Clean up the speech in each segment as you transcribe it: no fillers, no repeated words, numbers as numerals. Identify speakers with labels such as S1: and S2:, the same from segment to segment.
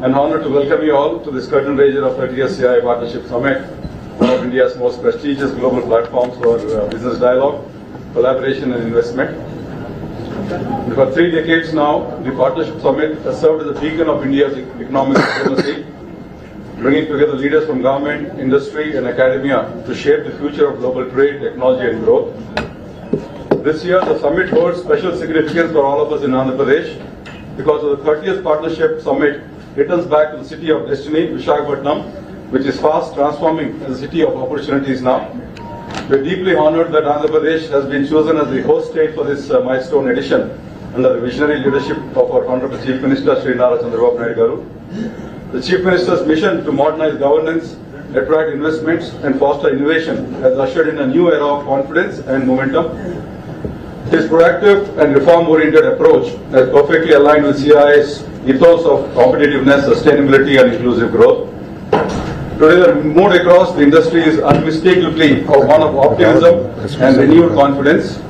S1: an honor to welcome you all to this curtain raiser of 30th CII Partnership Summit, one of India's most prestigious global platforms for business dialogue, collaboration and investment. For 3 decades now, the Partnership Summit has served as a beacon of India's economic diplomacy, bringing together leaders from government, industry and academia to shape the future of global trade, technology and growth. This year, the summit holds special significance for all of us in Andhra Pradesh because of the 30th Partnership Summit returns back to the city of destiny, Visakhapatnam, which is fast transforming as a city of opportunities now. We are deeply honored that Andhra Pradesh has been chosen as the host state for this milestone edition under the visionary leadership of our Hon'ble Chief Minister, Shri Nara Lokesh. The Chief Minister's mission to modernize governance, attract investments and foster innovation has ushered in a new era of confidence and momentum. His proactive and reform-oriented approach has perfectly aligned with CII's ethos of competitiveness, sustainability and inclusive growth. Today, the mood across the industry is unmistakably one of optimism and renewed confidence.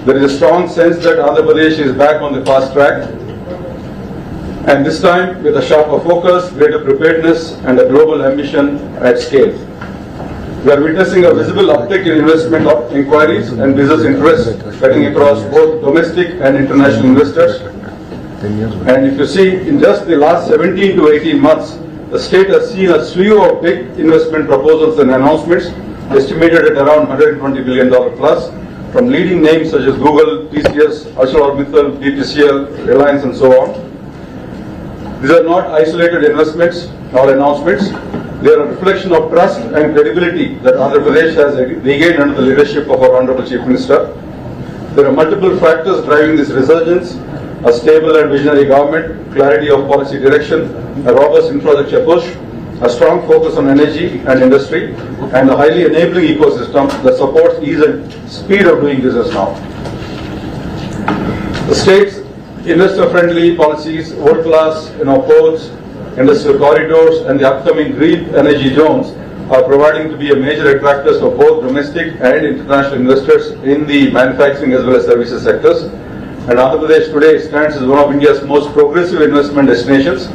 S1: There is a strong sense that Andhra Pradesh is back on the fast track, and this time with a sharper focus, greater preparedness and a global ambition at scale. We are witnessing a visible uptick in investment inquiries and business interest cutting across both domestic and international investors. And if you see, in just the last 17 to 18 months, the state has seen a slew of big investment proposals and announcements estimated at around $120 billion plus from leading names such as Google, TCS, ArcelorMittal, BPCL, Reliance and so on. These are not isolated investments or announcements. They are a reflection of trust and credibility that Andhra Pradesh has regained under the leadership of our Honorable Chief Minister. There are multiple factors driving this resurgence: a stable and visionary government, clarity of policy direction, a robust infrastructure push, a strong focus on energy and industry, and a highly enabling ecosystem that supports ease and speed of doing business now. The state's investor-friendly policies, world-class ports, industrial corridors, and the upcoming green energy zones are providing to be a major attractors for both domestic and international investors in the manufacturing as well as services sectors. And Andhra Pradesh today stands as one of India's most progressive investment destinations,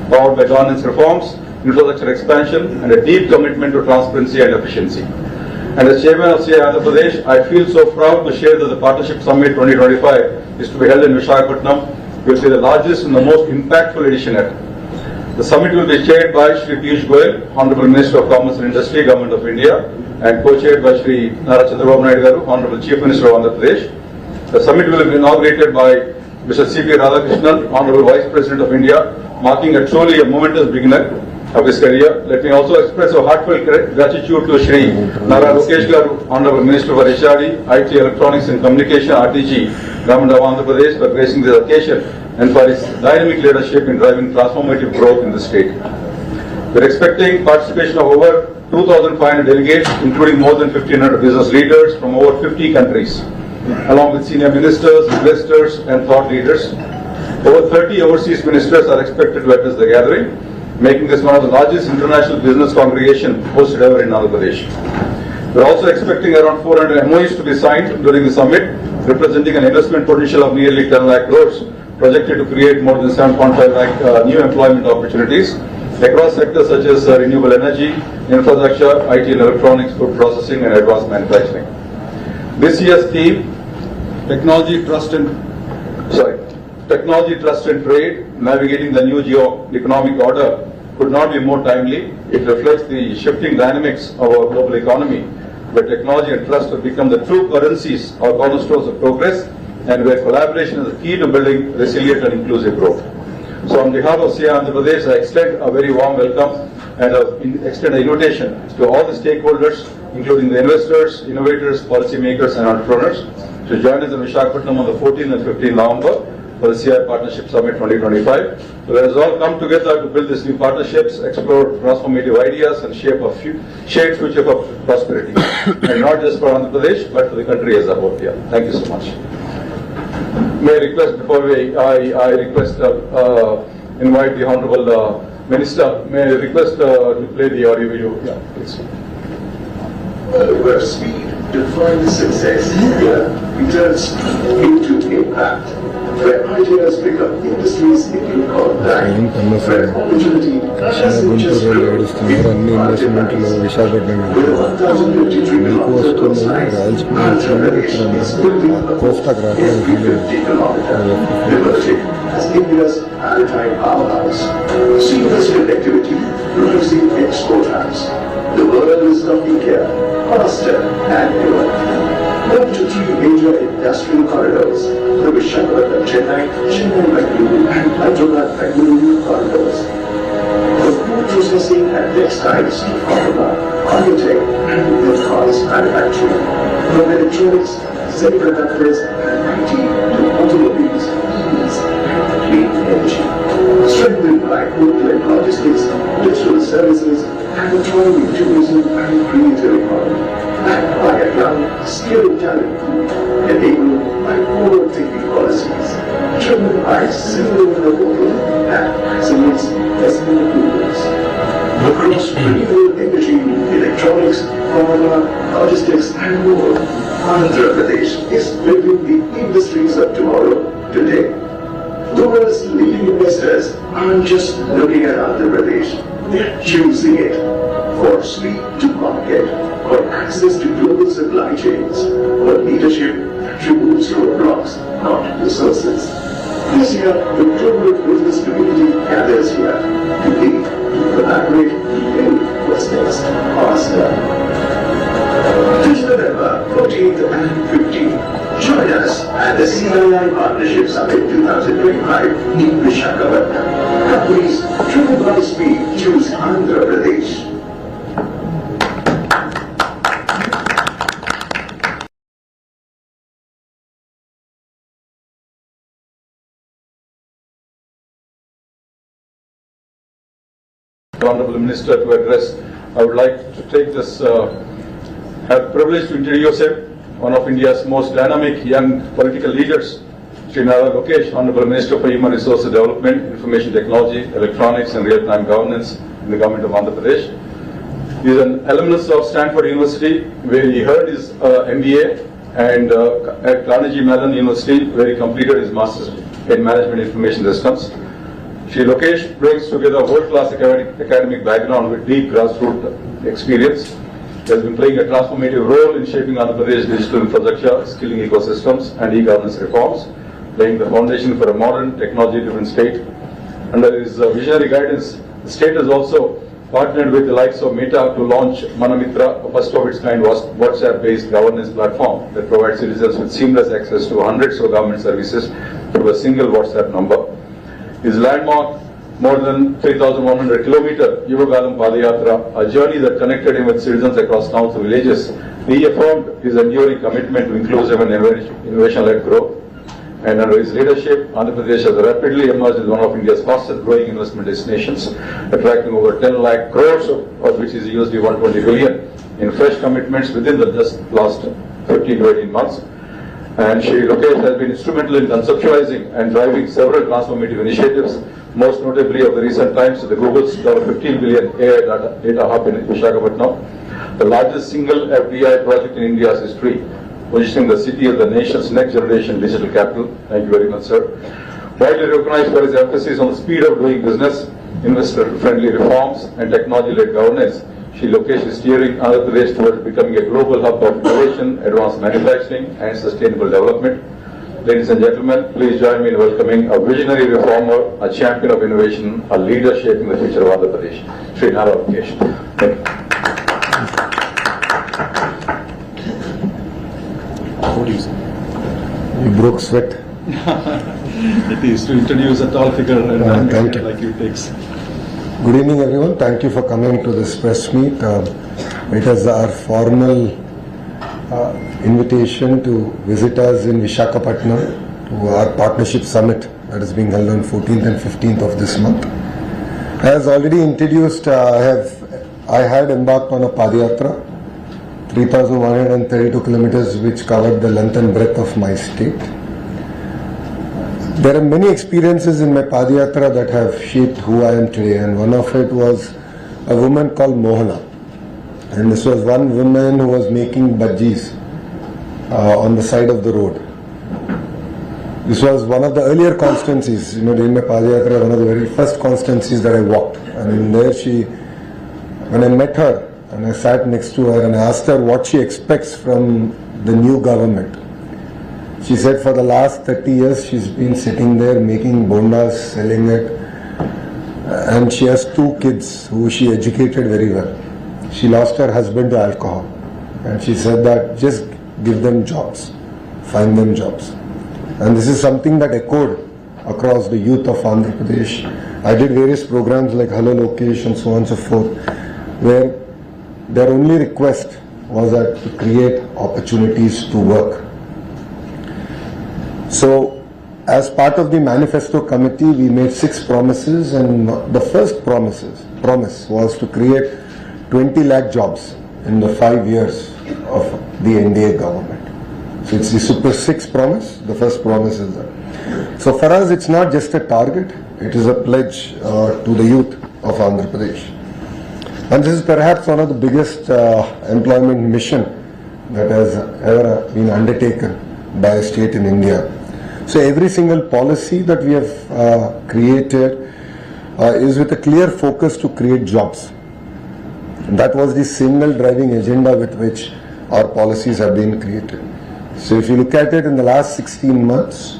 S1: powered by governance reforms, infrastructure expansion, and a deep commitment to transparency and efficiency. And as Chairman of CII Andhra Pradesh, I feel so proud to share that the Partnership Summit 2025 is to be held in Visakhapatnam, which will be the largest and the most impactful edition ever. The summit will be chaired by Shri Piyush Goyal, Honorable Minister of Commerce and Industry, Government of India, and co-chaired by Shri Nara Lokesh, Honorable Chief Minister of Andhra Pradesh. The summit will be inaugurated by Mr. C.P. Radhakrishnan, Honorable Vice President of India, marking a truly momentous beginning of his career. Let me also express a heartfelt gratitude to Shri Nara Lokesh, Honorable Minister for HRD, IT, Electronics and Communication, RTG, Government of Andhra Pradesh, for gracing this occasion and for his dynamic leadership in driving transformative growth in the state. We are expecting participation of over 2,500 delegates, including more than 1,500 business leaders from over 50 countries, along with senior ministers, investors and thought leaders. Over 30 overseas ministers are expected to address the gathering, making this one of the largest international business congregation hosted ever in Andhra Pradesh. We are also expecting around 400 MOUs to be signed during the summit, representing an investment potential of nearly 10 lakh crores, projected to create more than 7.5 lakh new employment opportunities across sectors such as renewable energy, infrastructure, IT and electronics, food processing and advanced manufacturing. This year's theme, Technology, Trust and Trade, Navigating the New Geo-Economic Order, could not be more timely. It reflects the shifting dynamics of our global economy, where technology and trust have become the true currencies or cornerstones of progress, and where collaboration is the key to building resilient and inclusive growth. So on behalf of CII Andhra Pradesh, I extend a very warm welcome and extend an invitation to all the stakeholders, including the investors, innovators, policymakers and entrepreneurs, to join us in Visakhapatnam on the 14th and 15th November for the CII Partnership Summit 2025. So let us all come together to build these new partnerships, explore transformative ideas and shape a shared future for prosperity. And not just for Andhra Pradesh, but for the country as a whole. Yeah. Thank you so much. May I request, before I request invite the Honorable Minister, may I request to play the audio video? Yeah, please.
S2: Where speed defines success, here we turn speed into impact. where ideas become industries in due time, where opportunity doesn't just grow, it multiplies. With 1,053 kilometers size, Andhra Pradesh is building a port every 50 kilometers, emerging as India's maritime powerhouse. Seamless connectivity, rising export hubs. The world is coming here, faster than ever. 1 to 3 major industrial corridors, the Visakhapatnam-Chennai, Chennai-Bengaluru, and Hyderabad-Bengaluru corridors. From food processing and textiles to pharma, biotech, and advanced manufacturing. From electronics, semiconductors, and IT to automobiles, EVs, and clean energy. Strengthened by open logistics, digital services, and a thriving tourism and creative economy. Backed by a young, skilled talent pool, enabled by forward-thinking policies, driven by single portal that accelerates investment approvals. Across renewable energy, electronics, pharma, logistics, and more, Andhra Pradesh is building the industries of tomorrow today. The world's leading investors aren't just looking at Andhra Pradesh, they're choosing it for speed to market, for access to global supply chains, for leadership that removes roadblocks, not resources. This year, the global business community gathers here to lead, to collaborate, to build what's next, faster. This November 14th and 15th, join us at the CII Partnership Summit 2025 in Visakhapatnam. Companies driven by speed choose Andhra Pradesh.
S1: Honorable Minister to address. I would like to take this have the privilege to introduce him, one of India's most dynamic young political leaders, Shri Nara Lokesh, Honorable Minister for Human Resources Development, Information Technology, Electronics and Real-Time Governance in the Government of Andhra Pradesh. He is an alumnus of Stanford University, where he earned his MBA, and at Carnegie Mellon University, where he completed his Master's in Management Information Systems. Shri Lokesh brings together a world-class academic background with deep grassroots experience. He has been playing a transformative role in shaping Andhra Pradesh digital infrastructure, skilling ecosystems, and e-governance reforms, laying the foundation for a modern, technology-driven state. Under his visionary guidance, the state has also partnered with the likes of Meta to launch Manamitra, a first of its kind WhatsApp-based governance platform that provides citizens with seamless access to hundreds of government services through a single WhatsApp number. His landmark, more than 3,100 kilometer Yuvagalam Padayatra, a journey that connected him with citizens across towns and villages, reaffirmed his enduring commitment to inclusive and innovation-led growth. And under his leadership, Andhra Pradesh has rapidly emerged as one of India's fastest growing investment destinations, attracting over 10 lakh crores, of which is USD 120 billion in fresh commitments within the just last 15 to 18 months. And Shri Lokesh has been instrumental in conceptualizing and driving several transformative initiatives, most notably of the recent times the Google's $15 billion AI data hub in Visakhapatnam, the largest single FDI project in India's history, positioning the city as the nation's next generation digital capital. Thank you very much, sir. Widely recognized for his emphasis on the speed of doing business, investor-friendly reforms, and technology-led governance, Shri Lokesh is steering Andhra Pradesh towards becoming a global hub of innovation, advanced manufacturing, and sustainable development. Ladies and gentlemen, please join me in welcoming a visionary reformer, a champion of innovation, a leader shaping the future of Andhra Pradesh, Shri Nara Lokesh. Thank
S3: you. You broke sweat.
S1: It is to introduce a tall figure and
S3: thank you.
S1: Like you takes.
S3: Good evening, everyone. Thank you for coming to this press meet. It is our formal invitation to visit us in Visakhapatnam to our partnership summit that is being held on 14th and 15th of this month. As already introduced, I had embarked on a Padayatra, 3,132 kilometers, which covered the length and breadth of my state. There are many experiences in my Padayatra that have shaped who I am today, and one of it was a woman called Mohana. And this was one woman who was making bhajis on the side of the road. This was one of the earlier constituencies, during my Padayatra, one of the very first constituencies that I walked. And in there when I met her and I sat next to her and I asked her what she expects from the new government. She said for the last 30 years she's been sitting there making bondas, selling it. And she has 2 kids who she educated very well. She lost her husband to alcohol. And she said that just give them jobs, find them jobs. And this is something that echoed across the youth of Andhra Pradesh. I did various programs like Nara Lokesh and so on and so forth, where their only request was that to create opportunities to work. So, as part of the manifesto committee, we made 6 promises, and the first promise was to create 20 lakh jobs in the 5 years of the NDA government. So it's the Super 6 promise. The first promise is that. So for us, it's not just a target; it is a pledge to the youth of Andhra Pradesh. And this is perhaps one of the biggest employment mission that has ever been undertaken by a state in India. So every single policy that we have created is with a clear focus to create jobs. And that was the single driving agenda with which our policies have been created. So if you look at it in the last 16 months,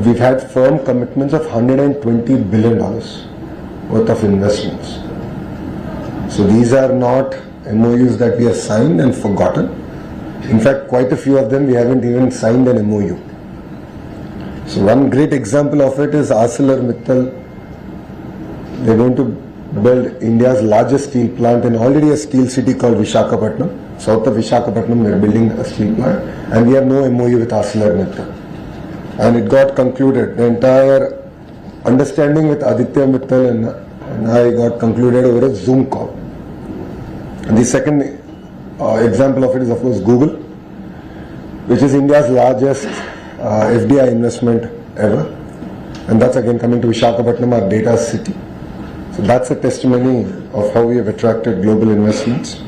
S3: we've had firm commitments of $120 billion worth of investments. So these are not MOUs that we have signed and forgotten. In fact, quite a few of them we haven't even signed an MOU. So one great example of it is ArcelorMittal. They're going to build India's largest steel plant in already a steel city called Visakhapatnam. South of Visakhapatnam, they're building a steel plant, and we have no MOU with ArcelorMittal. And it got concluded. The entire understanding with Aditya Mittal and I got concluded over a Zoom call. And the second example of it is, of course, Google, which is India's largest FDI investment ever. And that's again coming to Visakhapatnam, our data city. So that's a testimony of how we have attracted global investments.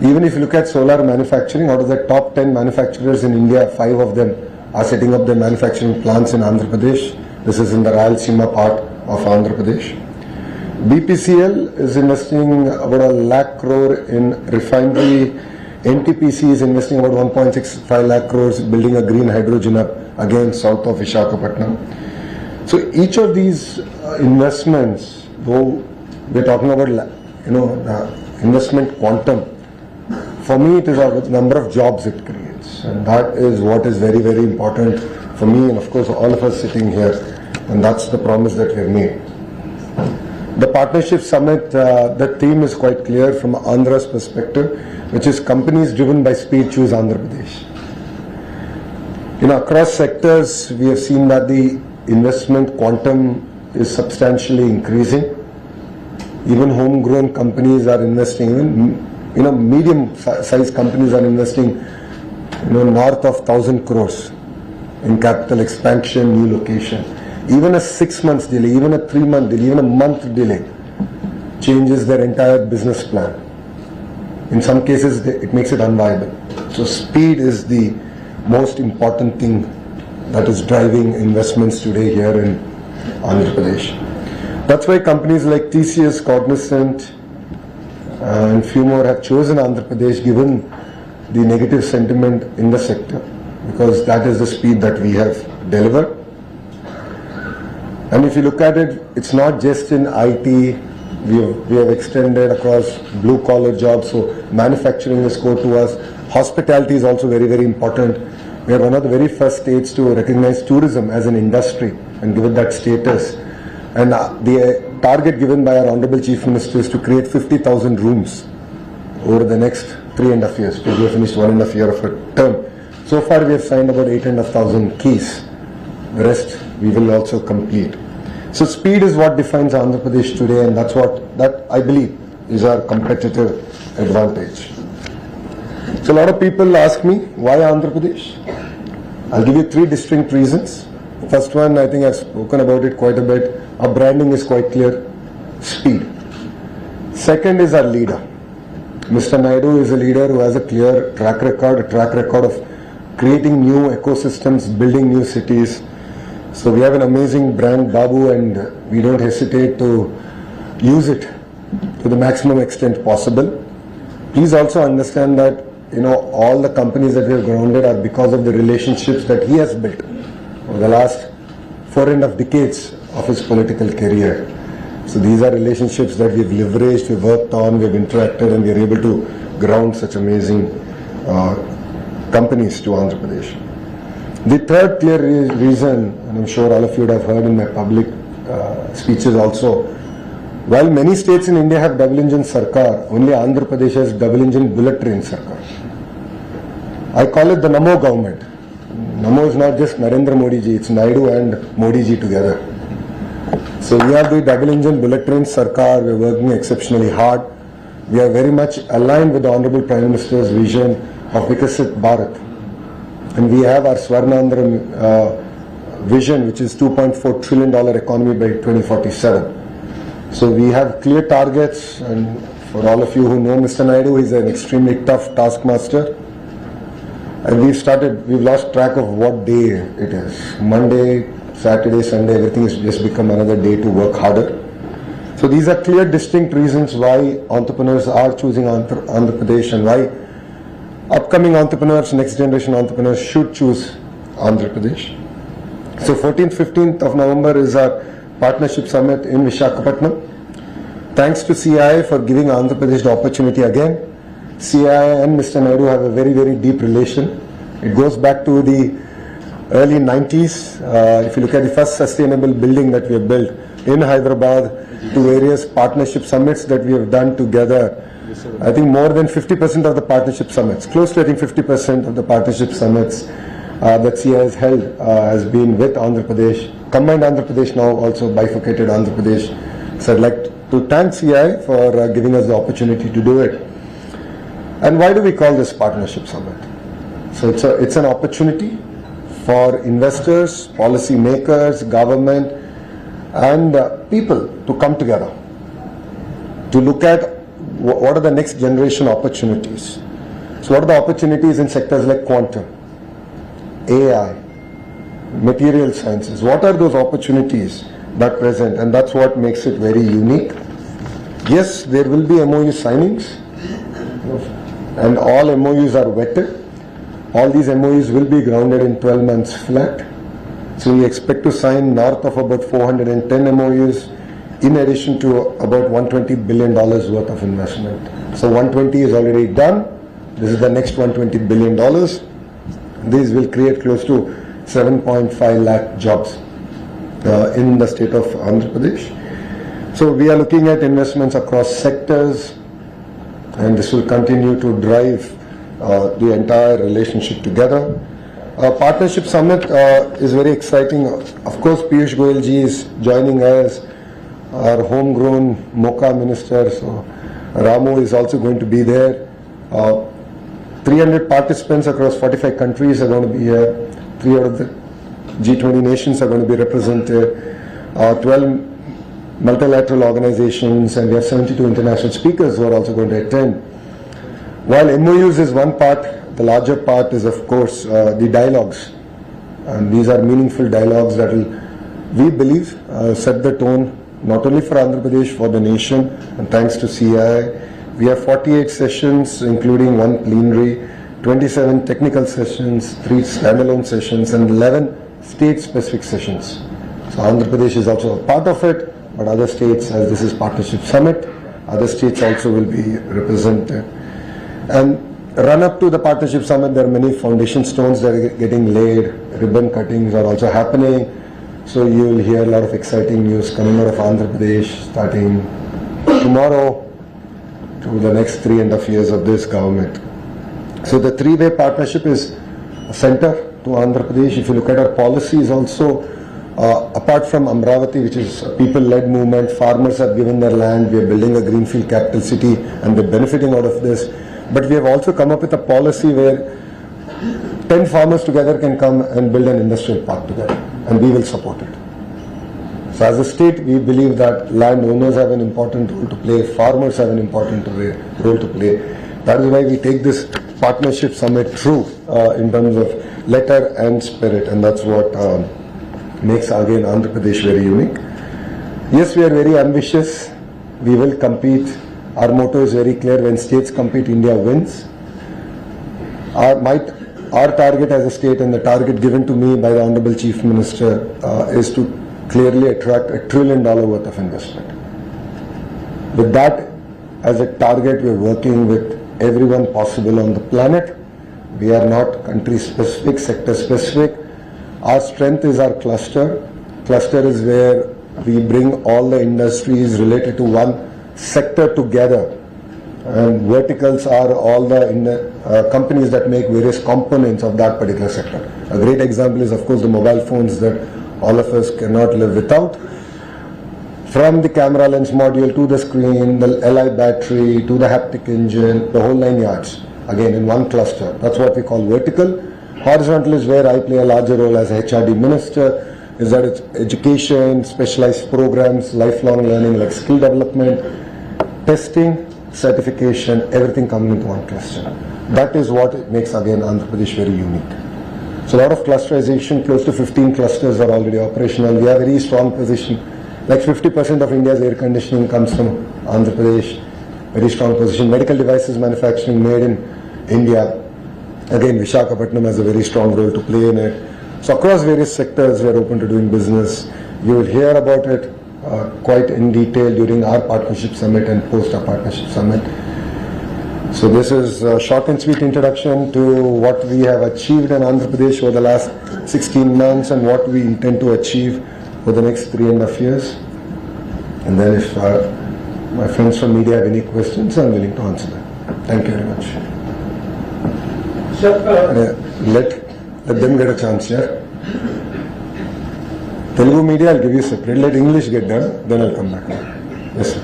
S3: Even if you look at solar manufacturing, out of the top 10 manufacturers in India, 5 of them are setting up their manufacturing plants in Andhra Pradesh. This is in the Rayalaseema part of Andhra Pradesh. BPCL is investing about 1 lakh crore in refinery. NTPC is investing about 1.65 lakh crores building a green hydrogen hub again south of Visakhapatnam. So each of these investments, though we're talking about investment quantum, for me it is a number of jobs it creates, and that is what is very, very important for me and of course all of us sitting here, and that's the promise that we have made. The Partnership Summit, the theme is quite clear from Andhra's perspective, which is companies driven by speed choose Andhra Pradesh. Across sectors we have seen that the investment quantum is substantially increasing. Even homegrown companies are investing, medium-sized companies are investing, north of 1,000 crores in capital expansion, new location. Even a 6 months delay, even a 3-month delay, even a month delay changes their entire business plan. In some cases, it makes it unviable. So speed is the most important thing that is driving investments today here in Andhra Pradesh. That's why companies like TCS, Cognizant, and few more have chosen Andhra Pradesh given the negative sentiment in the sector, because that is the speed that we have delivered. And if you look at it, it's not just in IT, we have extended across blue collar jobs, so manufacturing is core to us. Hospitality is also very, very important. We are one of the very first states to recognize tourism as an industry and give it that status. And the target given by our Honorable Chief Minister is to create 50,000 rooms over the next 3.5 years. We have finished 1.5 year of a term. So far we have signed about 8,500 keys. The rest we will also complete. So speed is what defines Andhra Pradesh today, and that I believe is our competitive advantage. So a lot of people ask me, why Andhra Pradesh? I'll give you 3 distinct reasons. First one, I think I've spoken about it quite a bit. Our branding is quite clear. Speed. Second is our leader. Mr. Naidu is a leader who has a clear track record of creating new ecosystems, building new cities. So we have an amazing brand, Babu, and we don't hesitate to use it to the maximum extent possible. Please also understand that all the companies that we have grounded are because of the relationships that he has built over the last 4.5 decades of his political career. So these are relationships that we've leveraged, we've worked on, we've interacted, and we're able to ground such amazing companies to Andhra Pradesh. The third clear reason, and I'm sure all of you would have heard in my public speeches also, while many states in India have double engine sarkar, only Andhra Pradesh has double engine bullet train sarkar. I call it the Namo government. Namo is not just Narendra Modi ji, it's Naidu and Modi ji together. So we have the double engine bullet train sarkar, we're working exceptionally hard. We are very much aligned with the Honorable Prime Minister's vision of Vikasit Bharat. And we have our Swarnandhra vision, which is $2.4 trillion economy by 2047. So we have clear targets, and for all of you who know Mr. Naidu, he's an extremely tough taskmaster. And we've lost track of what day it is. Monday, Saturday, Sunday, everything has just become another day to work harder. So these are clear, distinct reasons why entrepreneurs are choosing Andhra Pradesh, and why upcoming entrepreneurs, next generation entrepreneurs should choose Andhra Pradesh. So 14th, 15th of November is our partnership summit in Visakhapatnam. Thanks to CII for giving Andhra Pradesh the opportunity again. CII and Mr. Naidu have a very, very deep relation. It goes back to the early 90s. If you look at the first sustainable building that we have built in Hyderabad, to various partnership summits that we have done together, I think more than 50% of the partnership summits, close to 50% of the partnership summits that CII has held has been with Andhra Pradesh, combined Andhra Pradesh, now also bifurcated Andhra Pradesh. So I'd like to thank CII for giving us the opportunity to do it. And why do we call this partnership summit? So it's an opportunity for investors, policy makers, government, and people to come together to look at what are the next generation opportunities. So what are the opportunities in sectors like quantum, AI, material sciences? What are those opportunities that present? And that's what makes it very unique. Yes, there will be MOU signings, and all MOUs are vetted. All these MOUs will be grounded in 12 months flat. So we expect to sign north of about 410 MOUs, in addition to about $120 billion worth of investment. So 120 is already done. This is the next $120 billion. These will create close to 7.5 lakh jobs in the state of Andhra Pradesh. So we are looking at investments across sectors, and this will continue to drive the entire relationship together. Partnership Summit is very exciting. Of course, Piyush Goyal ji is joining us, our homegrown MOCA minister. So Ramu is also going to be there. 300 participants across 45 countries are going to be here. 3 out of the G20 nations are going to be represented. 12 multilateral organizations, and we have 72 international speakers who are also going to attend. While MOUs is one part, the larger part is, of course, the dialogues. And these are meaningful dialogues that will, we believe, set the tone not only for Andhra Pradesh, for the nation. And thanks to CII, we have 48 sessions, including 1 plenary, 27 technical sessions, 3 standalone sessions, and 11 state-specific sessions. So Andhra Pradesh is also a part of it, but other states, as this is Partnership Summit, other states also will be represented. And run up to the Partnership Summit, there are many foundation stones that are getting laid, ribbon cuttings are also happening. So you will hear a lot of exciting news coming out of Andhra Pradesh starting tomorrow to the next 3.5 years of this government. So the 3-way partnership is a center to Andhra Pradesh. If you look at our policies also, apart from Amravati, which is a people-led movement, farmers have given their land, we are building a greenfield capital city, and they're benefiting out of this. But we have also come up with a policy where 10 farmers together can come and build an industrial park together, and we will support it. So as a state, we believe that landowners have an important role to play, farmers have an important role to play. That is why we take this partnership summit true in terms of letter and spirit, and that's what makes again Andhra Pradesh very unique. Yes, we are very ambitious. We will compete. Our motto is very clear: when states compete, India wins. Our target as a state, and the target given to me by the Honorable Chief Minister, is to clearly attract $1 trillion worth of investment. With that as a target, we are working with everyone possible on the planet. We are not country specific, sector specific. Our strength is our cluster. Cluster is where we bring all the industries related to one sector together. And verticals are all the companies that make various components of that particular sector. A great example is, of course, the mobile phones that all of us cannot live without. From the camera lens module to the screen, the Li battery to the haptic engine, the whole 9 yards, again in one cluster. That's what we call vertical. Horizontal is where I play a larger role as a HRD minister, is that it's education, specialized programs, lifelong learning like skill development, testing, certification, everything coming into one cluster. That is what makes again Andhra Pradesh very unique. So a lot of clusterization, close to 15 clusters are already operational. We have a very strong position. Like 50% of India's air conditioning comes from Andhra Pradesh. Very strong position. Medical devices manufacturing made in India. Again, Visakhapatnam has a very strong role to play in it. So across various sectors, we are open to doing business. You will hear about it quite in detail during our partnership summit and post our partnership summit. So this is a short and sweet introduction to what we have achieved in Andhra Pradesh over the last 16 months and what we intend to achieve for the next 3.5 years. And then if my friends from media have any questions, I'm willing to answer them. Thank you very much.
S4: Sir,
S3: let them get a chance, yeah? Telugu media, I'll give you separate. Let English get done, then I'll come back. Yes, sir.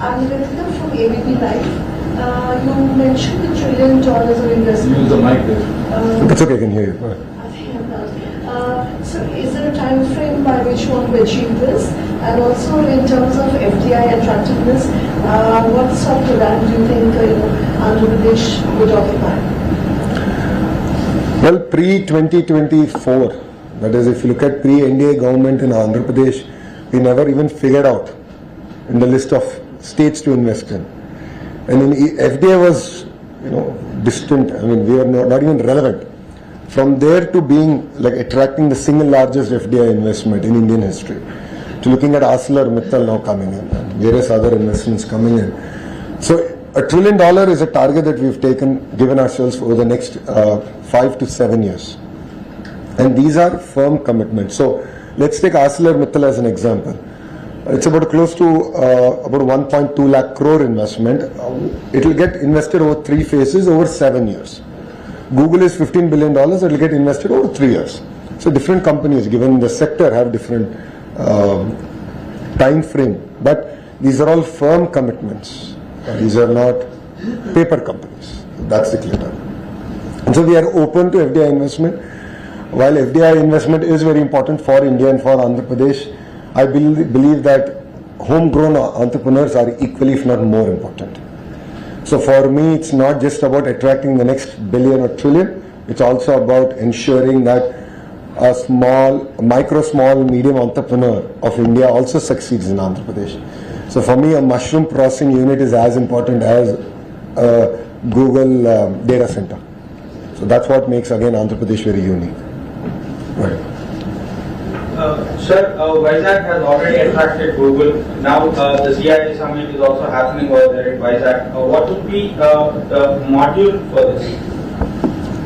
S5: I'm Nivedita from ABP Live. You mentioned the $1 trillion of investment.
S4: use the mic there.
S3: It's okay, I can hear you. Go ahead.
S5: So is there a time frame by which you want to achieve this? And also in terms of FDI attractiveness, what sort of land do you think Andhra Pradesh would occupy?
S3: Well, pre-2024, that is, if you look at pre-NDA government in Andhra Pradesh, we never even figured out in the list of states to invest in. And in FDI was, distant. I mean, we are not even relevant. From there to being like attracting the single largest FDI investment in Indian history, to looking at ArcelorMittal now coming in and various other investments coming in. So $1 trillion is a target that we've given ourselves over the next 5 to 7 years. And these are firm commitments. So let's take ArcelorMittal as an example. It's about close to about 1.2 lakh crore investment. It will get invested over 3 phases over 7 years. Google is $15 billion. It will get invested over 3 years. So different companies, given the sector, have different time frame. But these are all firm commitments. These are not paper companies. That's the clear target. And so we are open to FDI investment. While FDI investment is very important for India and for Andhra Pradesh, I believe that homegrown entrepreneurs are equally, if not more important. So for me, it's not just about attracting the next billion or trillion. It's also about ensuring that a small, medium entrepreneur of India also succeeds in Andhra Pradesh. So for me, a mushroom processing unit is as important as a Google data center. So that's what makes, again, Andhra Pradesh very unique. Right.
S4: Sir, Vizag has already attracted Google. Now the CII summit is also happening over there in Vizag. What would be the module for this?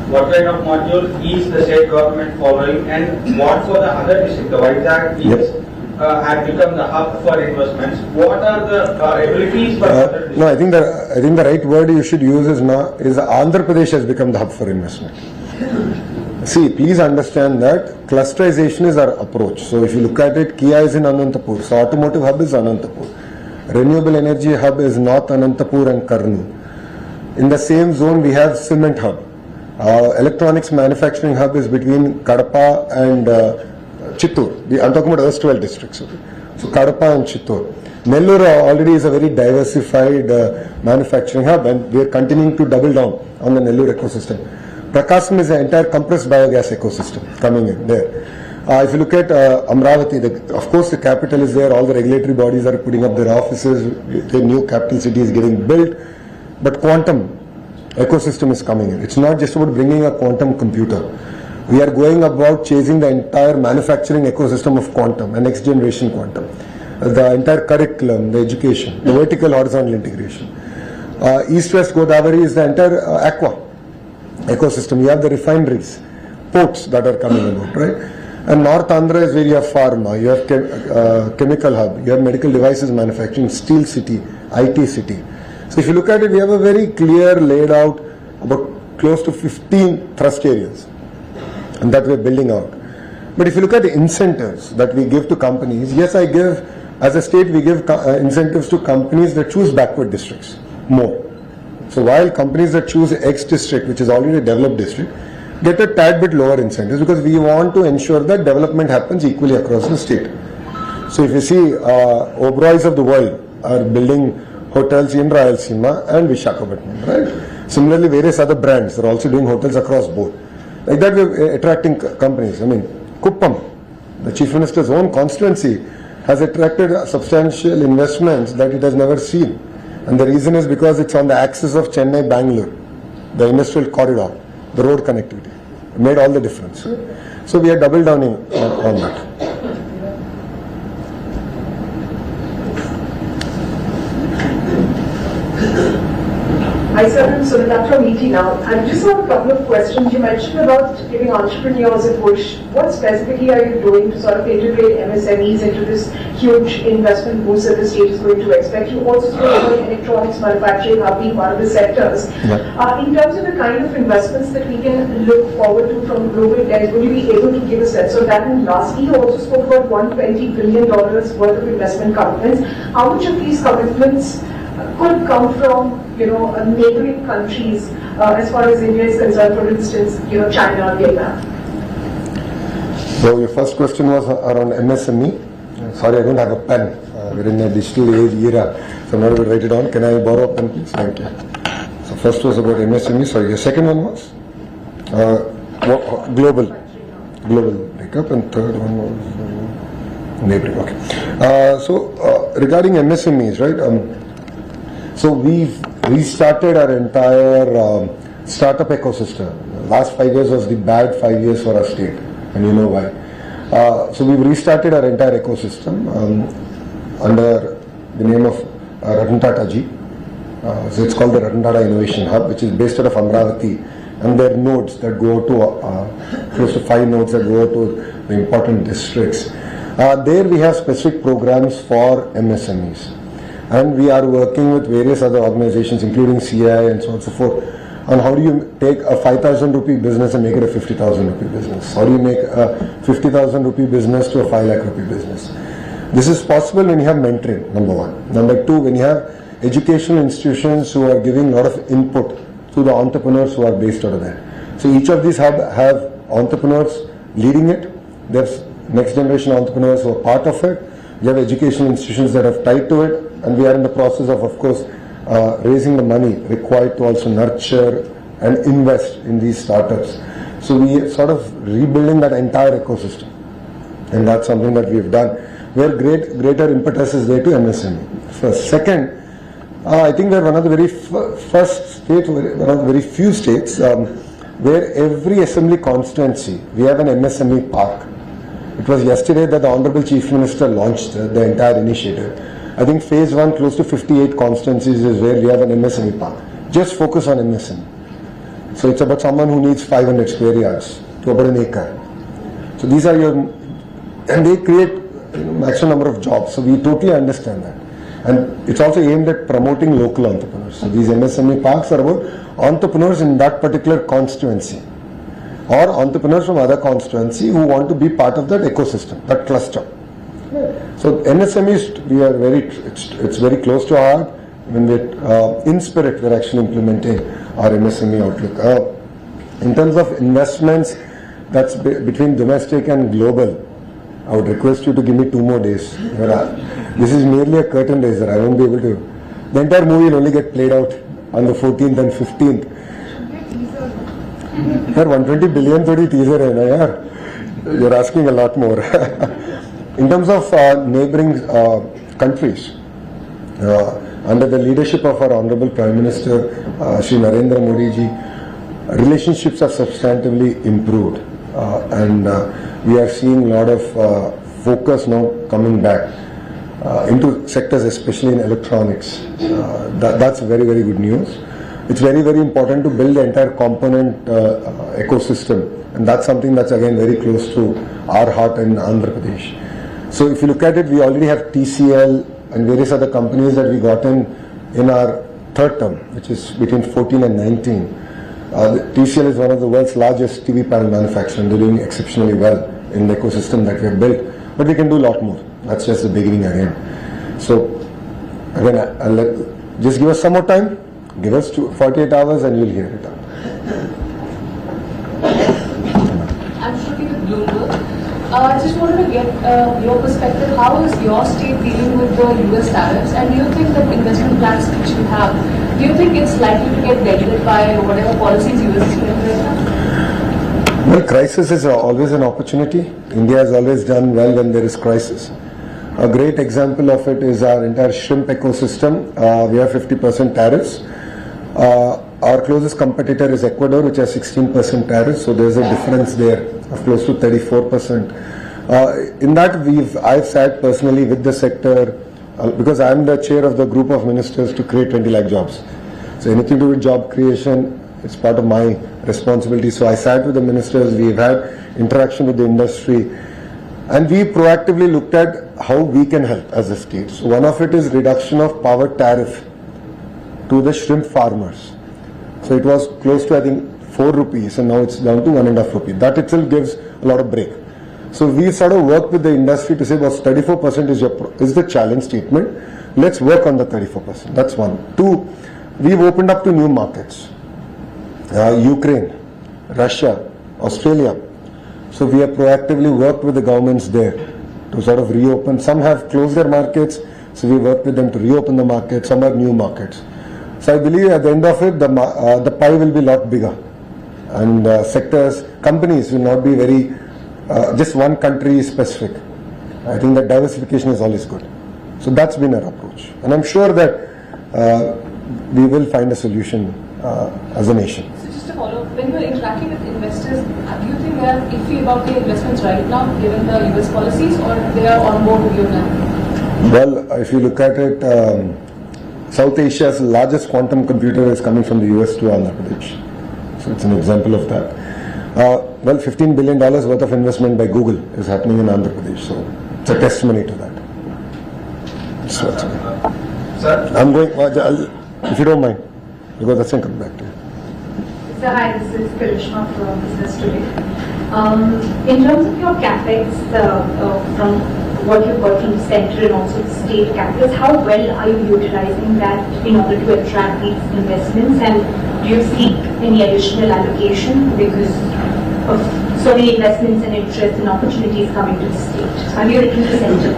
S4: What kind of module is the state government following, and what for the other district? The Vizag is had become the hub for investments. What are the abilities for other districts?
S3: No, I think the right word you should use is Andhra Pradesh has become the hub for investment. See, please understand that clusterization is our approach. So if you look at it, Kia is in Anantapur. So automotive hub is Anantapur. Renewable energy hub is North Anantapur and Karnool. In the same zone, we have cement hub. Electronics manufacturing hub is between Kadapa and Chittoor. I'm talking about erstwhile districts. So Kadapa and Chittoor. Nellore already is a very diversified manufacturing hub, and we are continuing to double down on the Nellore ecosystem. Prakasam is an entire compressed biogas ecosystem coming in there. If you look at Amravati, of course the capital is there, all the regulatory bodies are putting up their offices, the new capital city is getting built, but quantum ecosystem is coming in. It's not just about bringing a quantum computer. We are going about chasing the entire manufacturing ecosystem of quantum and next generation quantum. The entire curriculum, the education, the vertical horizontal integration. East-West Godavari is the entire aqua ecosystem. You have the refineries, ports that are coming about, right? And North Andhra is where you have pharma, you have chemical hub, you have medical devices manufacturing, steel city, IT city. So if you look at it, we have a very clear laid out about close to 15 thrust areas and that we're building out. But if you look at the incentives that we give to companies, yes, I give, as a state, we give incentives to companies that choose backward districts more. So while companies that choose X district, which is already a developed district, get a tad bit lower incentives because we want to ensure that development happens equally across the state. So if you see, Oberois of the world are building hotels in Rayalaseema and Visakhapatnam, right? Similarly, various other brands are also doing hotels across both. Like that, we're attracting companies. I mean, Kuppam, the Chief Minister's own constituency, has attracted substantial investments that it has never seen. And the reason is because it's on the axis of Chennai-Bangalore, the industrial corridor, the road connectivity. It made all the difference. So we are double downing on that.
S6: Hi sir, I'm Sunita from ET now. I just have a couple of questions. You mentioned about giving entrepreneurs a push. What specifically are you doing to sort of integrate MSMEs into this huge investment boost that the state is going to expect? You also spoke about electronics manufacturing hub being one of the sectors. Yeah. In terms of the kind of investments that we can look forward to from global debt, will you be able to give a sense of that? And lastly, you also spoke about $120 billion worth of investment commitments. How much of these commitments could come from, neighboring countries as far as India is concerned, for instance, China or Vietnam?
S3: So your first question was around MSME. Sorry, I don't have a pen. We're in a digital age era, so I'm not able to write it down. Can I borrow a pen, please? Thank you. So first was about MSME. Sorry, your second one was global breakup, and third one was neighboring. Okay. Regarding MSMEs, right? So we've restarted our entire startup ecosystem. Last 5 years was the bad 5 years for our state, and you know why. So we've restarted our entire ecosystem under the name of Ratan Tata Ji. So it's called the Ratan Tata Innovation Hub, which is based out of Amravati, and there are nodes that go to close to 5 nodes that go to the important districts. There we have specific programs for MSMEs. And we are working with various other organizations, including CII and so on and so forth, on how do you take a 5,000 rupee business and make it a 50,000 rupee business? How do you make a 50,000 rupee business to a 5 lakh rupee business? This is possible when you have mentoring, number one. Number two, when you have educational institutions who are giving a lot of input to the entrepreneurs who are based out of there. So each of these have entrepreneurs leading it. There's next generation entrepreneurs who are part of it. You have educational institutions that have tied to it. And we are in the process of course, raising the money required to also nurture and invest in these startups. So we are sort of rebuilding that entire ecosystem. And that's something that we've done. Where greater impetus is there to MSME. First. Second, I think we're one of the very first states, one of the very few states where every assembly constituency, we have an MSME park. It was yesterday that the Honorable Chief Minister launched the entire initiative. I think phase 1, close to 58 constituencies is where we have an MSME park. Just focus on MSME. So it's about someone who needs 500 square yards to about an acre. So these are and they create maximum number of jobs. So we totally understand that. And it's also aimed at promoting local entrepreneurs. So these MSME parks are about entrepreneurs in that particular constituency or entrepreneurs from other constituency who want to be part of that ecosystem, that cluster. So MSMEs, it's very close to our heart. When in spirit, we're actually implementing our MSME outlook. In terms of investments, that's between domestic and global. I would request you to give me 2 more days. This is merely a curtain raiser. I won't be able to. The entire movie will only get played out on the 14th and 15th. Yaar, 120 billion thodi teaser hai na yaar. You're asking a lot more. In terms of neighboring countries, under the leadership of our Honorable Prime Minister, Shri Narendra Modi ji, relationships have substantively improved, and we are seeing a lot of focus now coming back into sectors, especially in electronics. That's very, very good news. It's very, very important to build the entire component ecosystem, and that's something that's again very close to our heart in Andhra Pradesh. So if you look at it, we already have TCL and various other companies that we got in our third term, which is between 14 and 19. TCL is one of the world's largest TV panel manufacturers, and they're doing exceptionally well in the ecosystem that we have built. But we can do a lot more. That's just the beginning again. So again, just give us some more time. Give us 48 hours and you'll hear it out.
S7: I'm Shruti with Bloomberg. I just wanted to get your perspective. How is your state dealing with the US tariffs? And do you think that investment plans which you have, do you think it's likely to get dented by whatever policies US is doing right now?
S3: Well, crisis is always an opportunity. India has always done well when there is crisis. A great example of it is our entire shrimp ecosystem. We have 50% tariffs. Our closest competitor is Ecuador, which has 16% tariffs, so there's a difference there of close to 34%. In that, I've sat personally with the sector because I'm the chair of the group of ministers to create 20 lakh jobs. So anything to do with job creation, it's part of my responsibility. So I sat with the ministers, we've had interaction with the industry, and we proactively looked at how we can help as a state. So one of it is reduction of power tariff to the shrimp farmers. So it was close to, I think, 4 rupees, and now it's down to 1.5 rupees. That itself gives a lot of break. So we sort of worked with the industry to say, well, 34% is the challenge statement. Let's work on the 34%. That's one. 2, we've opened up to new markets. Ukraine, Russia, Australia. So we have proactively worked with the governments there to sort of reopen. Some have closed their markets, so we worked with them to reopen the markets. Some are new markets. So I believe at the end of it, the pie will be a lot bigger, and sectors, companies will not be very just one country specific. I think that diversification is always good. So that's been our approach, and I'm sure that we will find a solution as a nation.
S7: So just to follow up, when you're interacting with investors, do you think they are iffy about the investments right now, given the US policies, or they are on board with you now?
S3: Well, if you look at it, South Asia's largest quantum computer is coming from the US to Andhra Pradesh. So it's an example of that. Well, $15 billion worth of investment by Google is happening in Andhra Pradesh. So it's a testimony to that. So,
S4: Sir?
S3: I'm going, if you don't mind, because that's going to come back to you.
S6: So hi, this is Karishma from Business Today. In terms of your capex, from what you've got from the center and also the state capex, how well are you utilizing that in order to attract these investments, and do you seek any additional allocation because of so many investments and interest and opportunities coming to the state? Have you written to the center?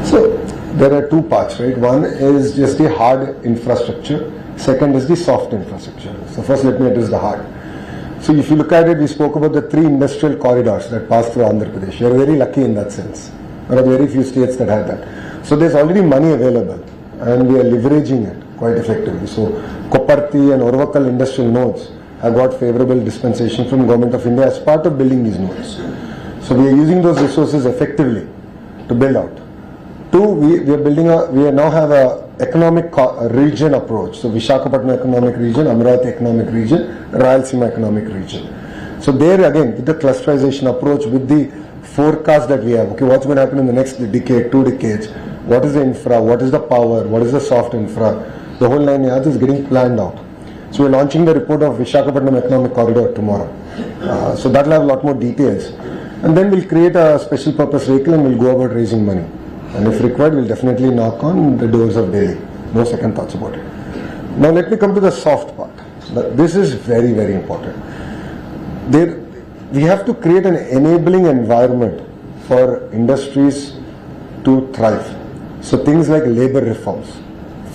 S3: So there are 2 parts, right? One is just the hard infrastructure. Second is the soft infrastructure. So first let me address the hard. So if you look at it, we spoke about the 3 industrial corridors that pass through Andhra Pradesh. We are very lucky in that sense. There are very few states that have that. So there's already money available, and we are leveraging it quite effectively. So Koparthi and Orvakal industrial nodes have got favorable dispensation from Government of India as part of building these nodes. So we are using those resources effectively to build out. 2, we now have a economic region approach. So Visakhapatnam economic region, Amravati economic region, Rayalaseema economic region. So there again, with the clusterization approach, with the forecast that we have, okay, what's going to happen in the next decade, 2 decades, what is the infra, what is the power, what is the soft infra, the whole 9 yards is getting planned out. So we're launching the report of Visakhapatnam economic corridor tomorrow. So that will have a lot more details. And then we'll create a special purpose vehicle and we'll go about raising money. And if required, we'll definitely knock on the doors of Delhi. No second thoughts about it. Now let me come to the soft part. This is very, very important. We have to create an enabling environment for industries to thrive. So things like labor reforms,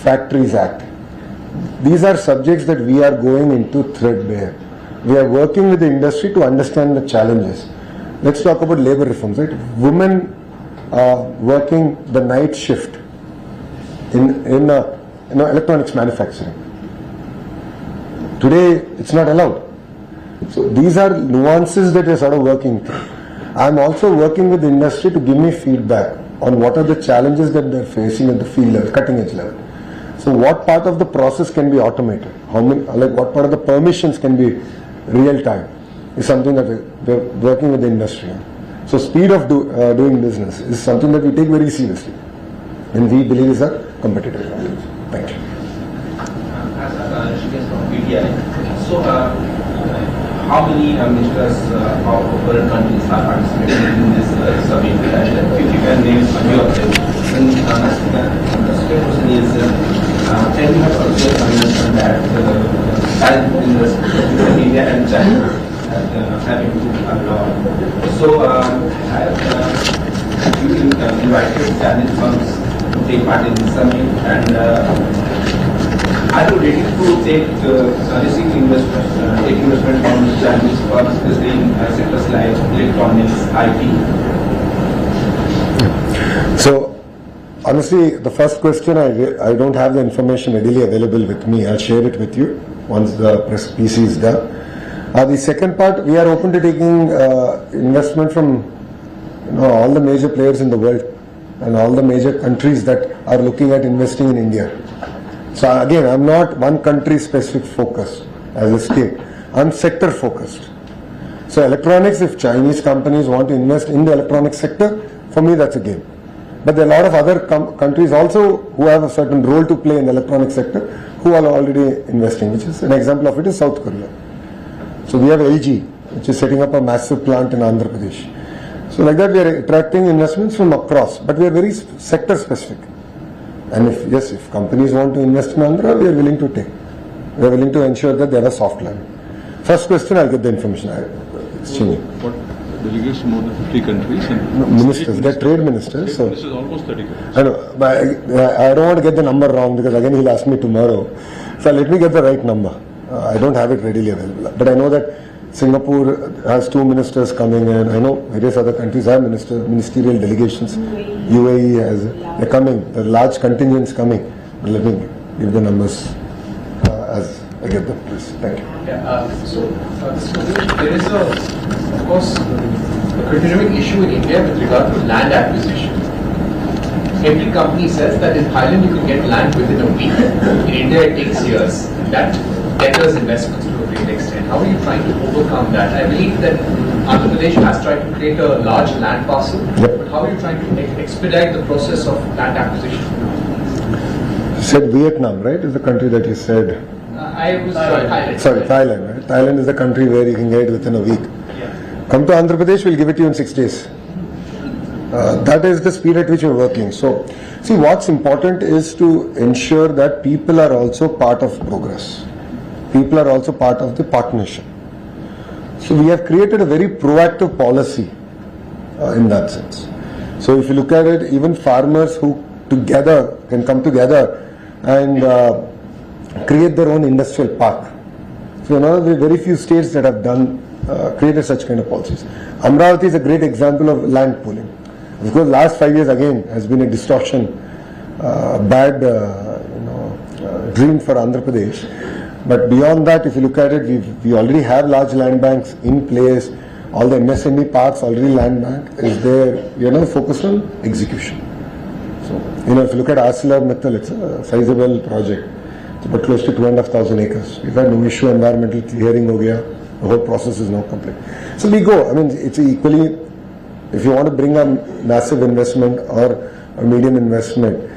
S3: Factories Act, these are subjects that we are going into threadbare. We are working with the industry to understand the challenges. Let's talk about labor reforms, right? Women working the night shift in electronics manufacturing. Today, it's not allowed. So these are nuances that we're sort of working through. I'm also working with the industry to give me feedback on what are the challenges that they're facing at the field level, cutting edge level. So what part of the process can be automated? What part of the permissions can be real time is something that we're working with the industry on. So speed of doing business is something that we take very seriously and we believe is a competitive advantage. Thank you.
S8: So how many ministers of foreign countries are participating in this summit? And if you can name a few of them. And the second question is, can you have also mentioned that in India and China have improved a lot? So have you invited Chinese firms to take part in this summit, and are you ready to take receive investment, take investment from Chinese firms, especially in sectors like electronics, IT?
S3: So, honestly, the first question, I don't have the information readily available with me. I'll share it with you once the press PC is done. The second part, we are open to taking investment from all the major players in the world and all the major countries that are looking at investing in India. So again, I'm not one country specific focused as a state. I'm sector focused. So electronics, if Chinese companies want to invest in the electronics sector, for me that's a game. But there are a lot of other countries also who have a certain role to play in the electronics sector who are already investing, which is an example of it is South Korea. So we have LG, which is setting up a massive plant in Andhra Pradesh. So like that we are attracting investments from across, but we are very sector specific. And if companies want to invest in Andhra, we are willing to take. We are willing to ensure that they have a soft land. First question, I'll get the information. Exchanging.
S9: What delegation more than 50 countries? And
S3: ministers, they're trade ministers. So
S9: this is almost 30 countries.
S3: I know, but I don't want to get the number wrong because again he'll ask me tomorrow. So let me get the right number. I don't have it readily available. But I know that Singapore has 2 ministers coming in. I know various other countries have ministerial delegations. UAE has, they're coming. There are large contingents coming. But let me give the numbers as I get them, please. Thank you.
S10: Yeah, there is of course, a continuing issue in India with regard to land acquisition. Every company says that in Thailand you can get land within a week. In India it takes years. That deters investments to a great extent. How are you trying to overcome that? I believe that Andhra Pradesh has tried to create a large land parcel, but how are you trying to expedite the process of land acquisition?
S3: You said Vietnam, right? Is the country that you said?
S10: I was Thailand.
S3: Sorry, Thailand, right? Thailand is the country where you can get it within a week.
S10: Yeah.
S3: Come to Andhra Pradesh, we'll give it to you in 6 days. That is the speed at which we're working. So, see, what's important is to ensure that people are also part of progress. People are also part of the partnership. So we have created a very proactive policy in that sense. So if you look at it, even farmers who together can come together and create their own industrial park. So there are very few states that have done created such kind of policies. Amravati is a great example of land pooling. Of course, last 5 years again has been a distortion, bad dream for Andhra Pradesh. But beyond that, if you look at it, we already have large land banks in place. All the MSME parks already land bank is there. We are now focused on execution. So if you look at ArcelorMittal, it's a sizable project. It's about close to 2,500 acres. We've had no issue. Environmental clearing ho gaya. The whole process is now complete. So we go. I mean, it's equally. If you want to bring a massive investment or a medium investment,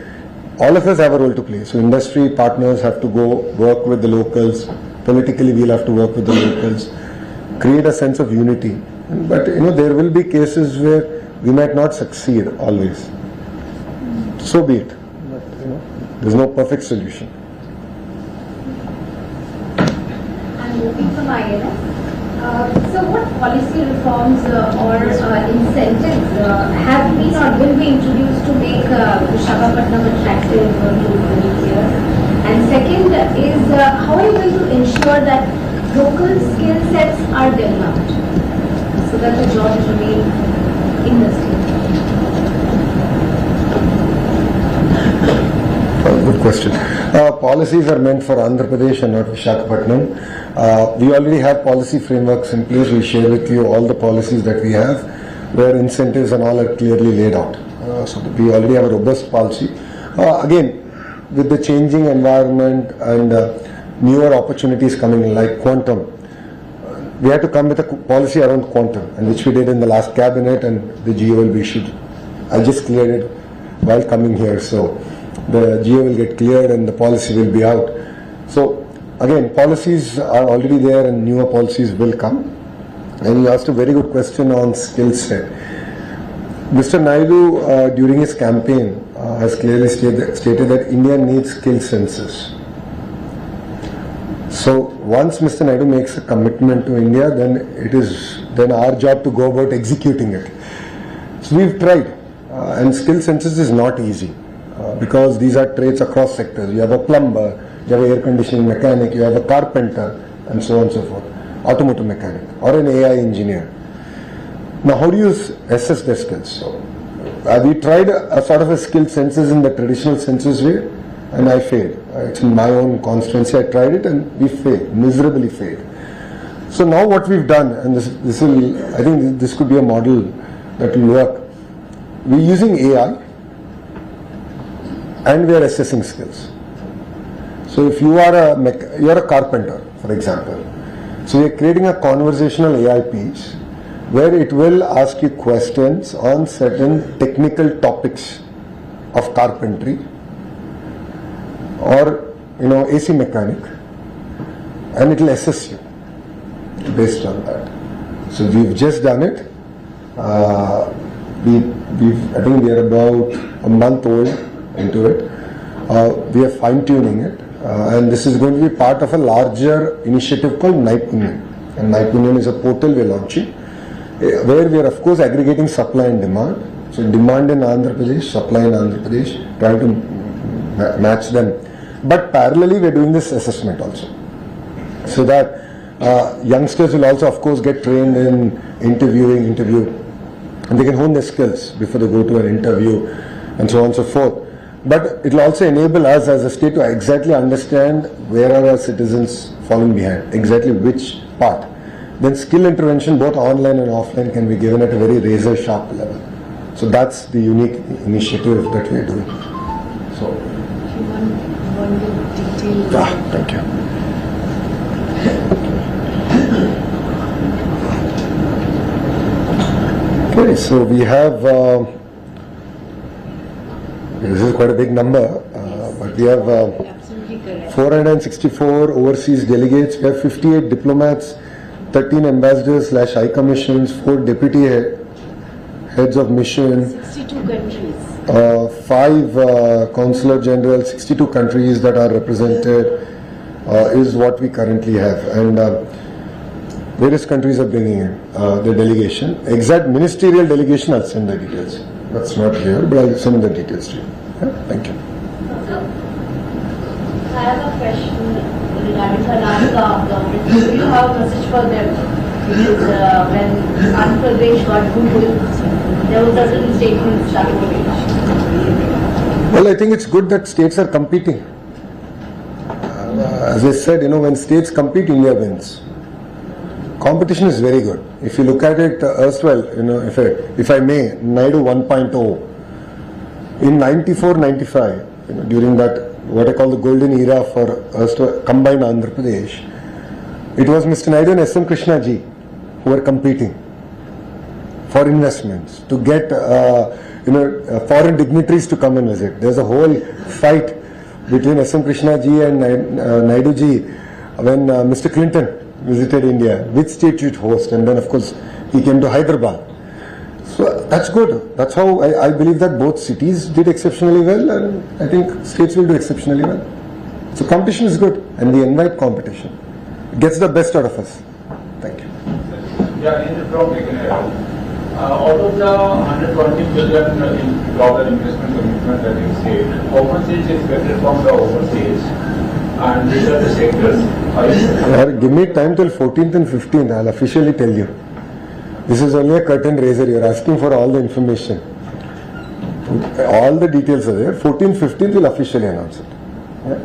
S3: all of us have a role to play. So industry partners have to go work with the locals. Politically, we'll have to work with the locals. Create a sense of unity. But there will be cases where we might not succeed always. So be it. But, there's no perfect solution.
S11: I'm looking for my So what policy reforms or incentives have been or will be introduced to make Visakhapatnam attractive to nuclear? And second is how are you going to ensure that local skill sets are developed so that the jobs remain in the state?
S3: Good question. Policies are meant for Andhra Pradesh and not Visakhapatnam. We already have policy frameworks in place. We share with you all the policies that we have, where incentives and all are clearly laid out. So we already have a robust policy. Again, with the changing environment and newer opportunities coming in, like quantum, we had to come with a policy around quantum, and which we did in the last cabinet, and the GO will be issued. I just cleared it while coming here, so the GO will get cleared and the policy will be out. So again, policies are already there and newer policies will come. And you asked a very good question on skill set. Mr. Naidu, during his campaign, has clearly stated that India needs skill census. So once Mr. Naidu makes a commitment to India, then it is then our job to go about executing it. So we've tried, and skill census is not easy. Because these are trades across sectors. You have a plumber, you have an air conditioning mechanic, you have a carpenter, and so on and so forth, automotive mechanic, or an AI engineer. Now, how do you assess their skills? So, we tried a sort of a skill census in the traditional census way, and I failed. It's in my own constituency. I tried it, and we failed, miserably failed. So now what we've done, and this will, I think this could be a model that will work. We're using AI. And we are assessing skills. So if you are a carpenter, for example, so we are creating a conversational AI piece where it will ask you questions on certain technical topics of carpentry or AC mechanic, and it will assess you based on that. So we've just done it. I think we are about a month old into it. We are fine-tuning it, and this is going to be part of a larger initiative called Naipunyan. And Naipunyan is a portal we are launching, where we are of course aggregating supply and demand. So demand in Andhra Pradesh, supply in Andhra Pradesh, trying to match them. But parallelly we are doing this assessment also. So that youngsters will also of course get trained in interview, and they can hone their skills before they go to an interview and so on and so forth. But it will also enable us as a state to exactly understand where are our citizens falling behind, exactly which part. Then skill intervention both online and offline can be given at a very razor sharp level. So that's the unique initiative that we are doing. So,
S7: one detail.
S3: Thank you. Okay, so we have, this is quite a big number, but we have 464 overseas delegates, we have 58 diplomats, 13 ambassadors / high commissions, 4 deputy heads of mission,
S11: 62 countries.
S3: 5 consular generals, 62 countries that are represented is what we currently have. And various countries are bringing in the delegation. Exact ministerial delegation, I'll send the details. That's not here, but I'll send the details to you. Yeah, thank you.
S11: I have a question regarding Karnataka government. Do you have a message for them? Because when Andhra Pradesh got Google, there was certain statements started to be.
S3: Well, I think it's good that states are competing. As I said, when states compete, India wins. Competition is very good. If you look at it erstwhile, if I may, Naidu 1.0. In 94-95, during that, what I call the golden era for combined Andhra Pradesh, it was Mr. Naidu and S.M. Krishna ji who were competing for investments, to get foreign dignitaries to come and visit. There's a whole fight between S.M. Krishna ji and Naidu ji when Mr. Clinton visited India, which state should host, and then of course he came to Hyderabad. So that's good. That's how I believe that both cities did exceptionally well, and I think states will do exceptionally well. So competition is good, and we invite competition. It gets the best out of us. Thank you.
S12: Yeah, in the from out of the 120 billion in global investment commitment that you said, how much is expected from the overseas and which are the sectors?
S3: Give me time till 14th and 15th, I'll officially tell you. This is only a curtain raiser, you're asking for all the information. All the details are there. 14th, 15th will officially announce it. Yeah?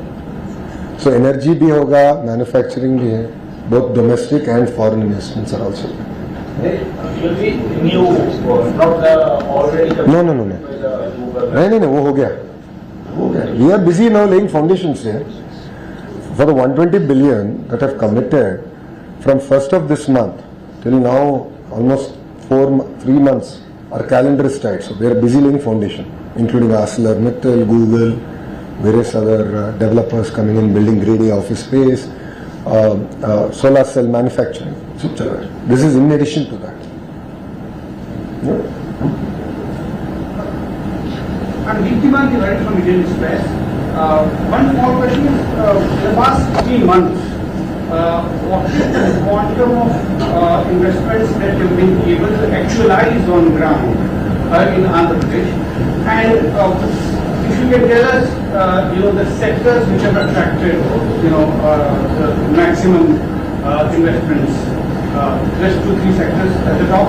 S3: So energy bhi hoga, manufacturing bhi hai, both domestic and foreign investments are also there.
S12: Will be new, not already.
S3: No. No, वो हो गया. We are busy now laying foundations here. For the 120 billion that have committed from 1st of this month till now, almost 3 months, our calendar is tight. So we are busy laying foundation, including ArcelorMittal, Google, various other developers coming in, building grade A office space, solar cell manufacturing. This is in addition to that. Yeah.
S13: And Deeptiman, right from Indian Express. One small question is, in the past 3 months, what is the quantum of investments that you've been able to actualize on ground in Andhra Pradesh? And if you can tell us, the sectors which have attracted, the maximum investments, just 2-3 sectors at the top.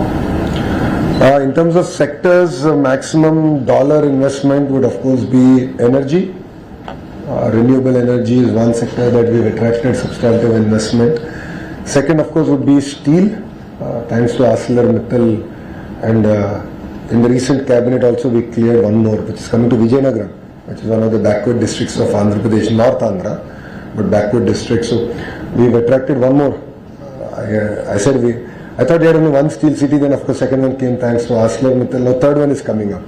S3: In terms of sectors, maximum dollar investment would of course be energy. Renewable energy is one sector that we've attracted substantive investment. Second, of course, would be steel, thanks to ArcelorMittal, and in the recent cabinet also we cleared one more, which is coming to Vijayanagaram, which is one of the backward districts of Andhra Pradesh, North Andhra, but backward district. So we've attracted one more. I thought we had only one steel city, then of course second one came thanks to ArcelorMittal. Now third one is coming up.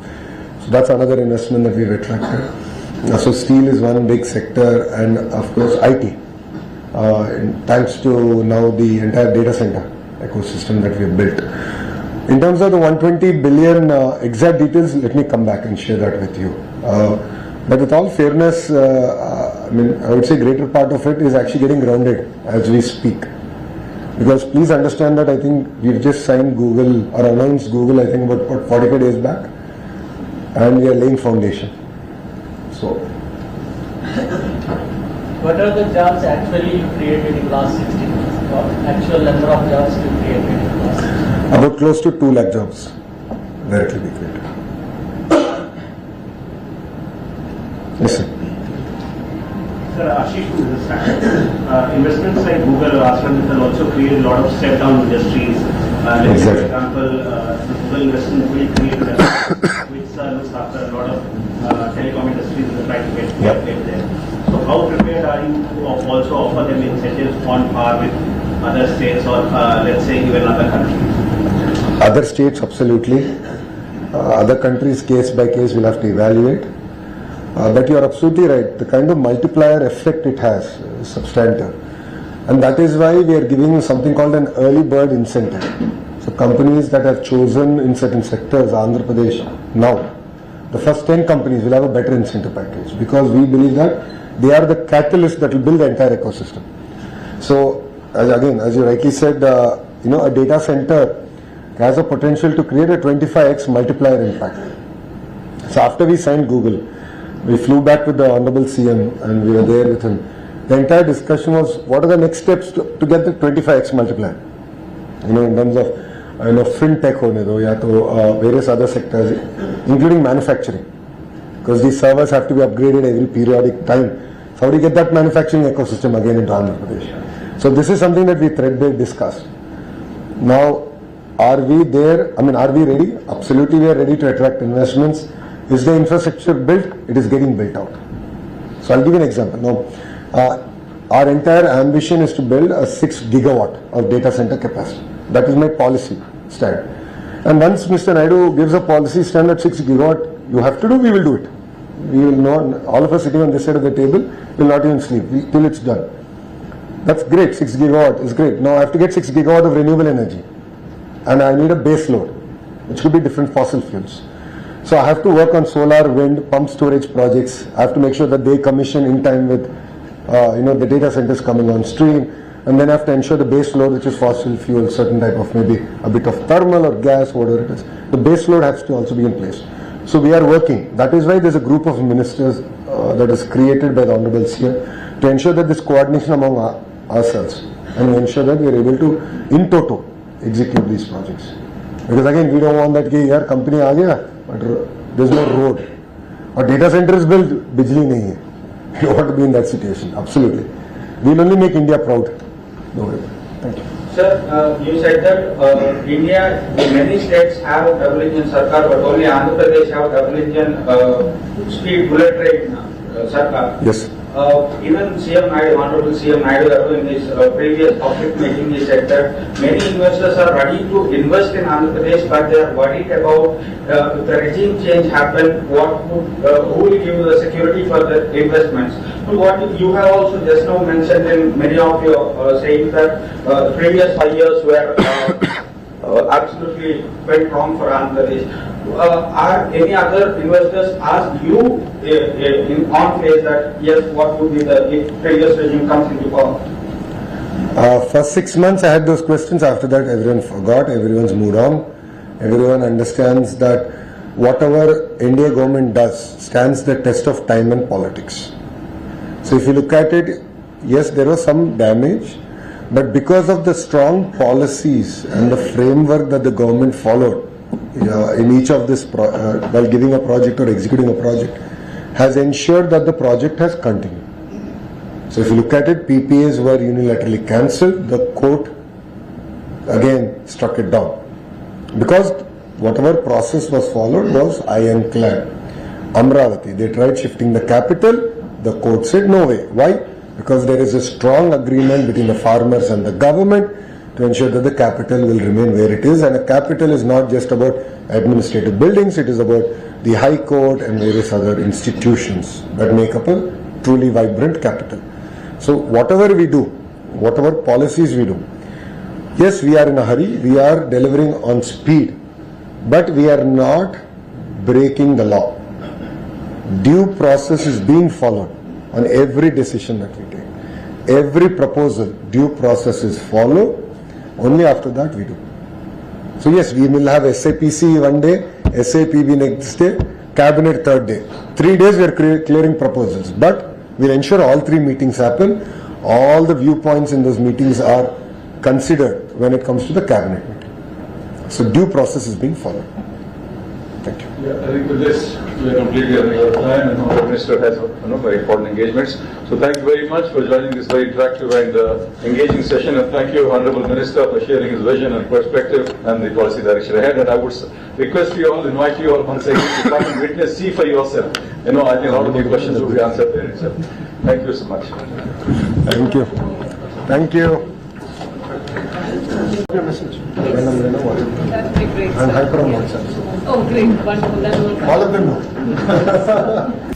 S3: So that's another investment that we've attracted. So steel is one big sector, and of course IT. Thanks to now the entire data center ecosystem that we've built. In terms of the 120 billion exact details, let me come back and share that with you. But with all fairness, I would say greater part of it is actually getting grounded as we speak. Because please understand that I think we've just signed Google or announced Google, I think about 45 days back, and we are laying foundation. So,
S14: what are the jobs actually you created in last 16 months? Or actual number of jobs you created in last 16 months?
S3: About close to 2 lakh jobs directly be created. Yes, sir.
S15: Sir, Ashish from this side. Investments like Google or ArcelorMittal also create a lot of step-down industries. Let's say, for example, the Google investment will create which looks after a lot of telecom industries that try to get there. So how prepared are you to also offer them incentives on par with other states or let's say even other countries?
S3: Other states, absolutely. Other countries, case by case, we'll have to evaluate. But you are absolutely right. The kind of multiplier effect it has is substantive. And that is why we are giving something called an early bird incentive. So companies that have chosen in certain sectors, Andhra Pradesh, now, the first 10 companies will have a better incentive package because we believe that they are the catalyst that will build the entire ecosystem. So, as you rightly said, a data center has a potential to create a 25x multiplier impact. So after we signed Google, we flew back with the Hon'ble CM and we were there with him. The entire discussion was what are the next steps to get the 25x multiplier. In terms of fintech hone do, ya to various other sectors, including manufacturing. Because these servers have to be upgraded every periodic time. So how do you get that manufacturing ecosystem again into Andhra Pradesh? So this is something that we threadbare discussed. Now, are we there? Are we ready? Absolutely, we are ready to attract investments. Is the infrastructure built? It is getting built out. So I'll give you an example. Now, our entire ambition is to build a 6 gigawatt of data center capacity. That is my policy stand. And once Mr. Naidu gives a policy stand at 6 gigawatt, you have to do, we will do it. We will not, all of us sitting on this side of the table will not even sleep till it's done. That's great, 6 gigawatt is great. Now I have to get 6 gigawatt of renewable energy. And I need a base load, which could be different fossil fuels. So I have to work on solar, wind, pump storage projects. I have to make sure that they commission in time with the data centers coming on stream. and then have to ensure the base load, which is fossil fuel, certain type of maybe a bit of thermal or gas, whatever it is. The base load has to also be in place. So we are working. That is why there's a group of ministers that is created by the Hon'ble CII to ensure that this coordination among ourselves and ensure that we are able to, in toto, execute these projects. Because again, we don't want that our company aa gaya, but there's no road. Or data center is built, bijli nahi hai. We don't want to be in that situation. Absolutely. We'll only make India proud. No way. Thank you.
S4: Sir, you said that India, many states have double engine sarkar, but only Andhra Pradesh have double engine speed bullet train sarkar.
S3: Yes.
S4: Even CM Naidu, Honorable CM Naidu, in his previous public meeting, he said that many investors are ready to invest in Andhra Pradesh, but they are worried about if the regime change happen, who will give the security for the investments. But what you have also just now mentioned in many of your sayings that the previous 5 years were absolutely went wrong for Andhra Pradesh. Are any other investors asked you on face that yes, what would be the if previous regime comes into power?
S3: First 6 months I had those questions. After that, everyone forgot. Everyone's moved on. Everyone understands that whatever India government does stands the test of time and politics. So if you look at it, yes, there was some damage, but because of the strong policies and the framework that the government followed in each of this while giving a project or executing a project, has ensured that the project has continued. So if you look at it, PPAs were unilaterally cancelled. The court again struck it down because whatever process was followed was ironclad. Amravati, they tried shifting the capital. The court said no way. Why? Because there is a strong agreement between the farmers and the government to ensure that the capital will remain where it is, and a capital is not just about administrative buildings, it is about the High Court and various other institutions that make up a truly vibrant capital. So whatever we do, whatever policies we do, yes, we are in a hurry, we are delivering on speed, but we are not breaking the law. Due process is being followed on every decision that we take. Every proposal, due process is followed. Only after that we do. So yes, we will have SAPC one day, SAPB next day, Cabinet third day. 3 days we are clearing proposals. But we'll ensure all 3 meetings happen. All the viewpoints in those meetings are considered when it comes to the Cabinet meeting. So due process is being followed. Thank you.
S1: Yeah, I think with this, we are completely running out of time, and the Minister has very important engagements. So thank you very much for joining this very interactive and engaging session, and thank you, Honorable Minister, for sharing his vision and perspective and the policy direction ahead. And I would request you all, invite you all once again to come and witness, see for yourself. I think a lot of the questions will be answered there itself. Thank you so much.
S3: Thank you. Thank you.
S7: That would be great.
S3: And hyper on WhatsApp.
S7: Oh, great. Wonderful. That will
S3: All of them know.